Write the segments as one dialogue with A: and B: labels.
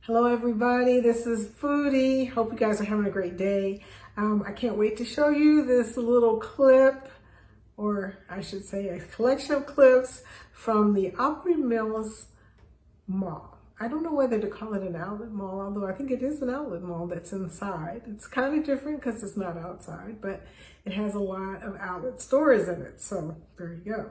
A: Hello everybody, this is Foodie. Hope you guys are having a great day. I can't wait to show you this little clip, or I should say a collection of clips from the Opry Mills Mall. I don't know whether to call it an outlet mall, although I think it is an outlet mall that's inside. It's kind of different because it's not outside, but it has a lot of outlet stores in it. So there you go.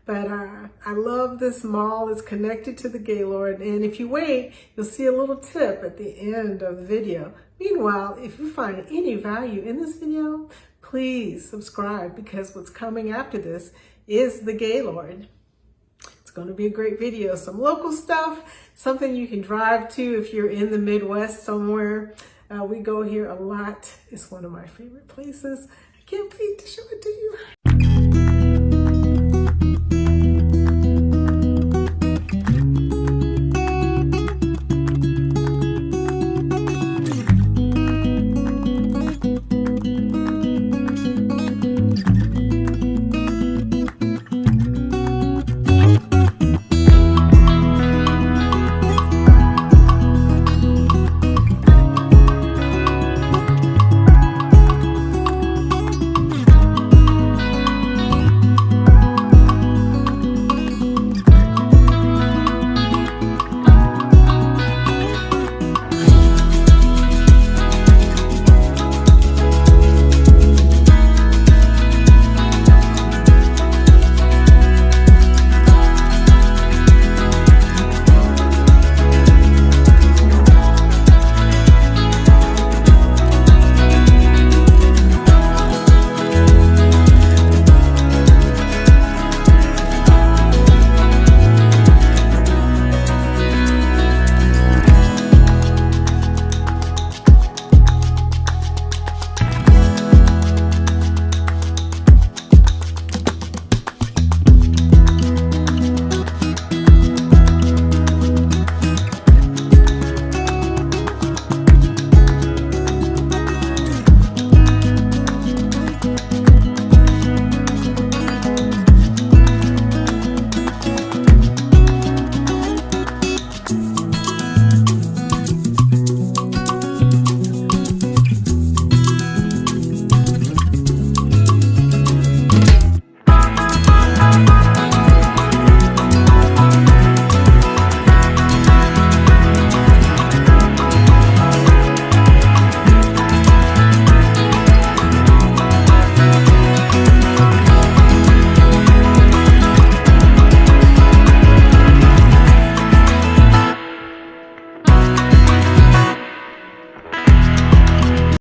A: But I love this mall. It's connected to the Gaylord. And if you wait, you'll see a little tip at the end of the video. Meanwhile, if you find any value in this video, please subscribe, because what's coming after this is the Gaylord. It's going to be a great video. Some local stuff, something you can drive to if you're in the Midwest somewhere. We go here a lot. It's one of my favorite places. I can't wait to show it to you.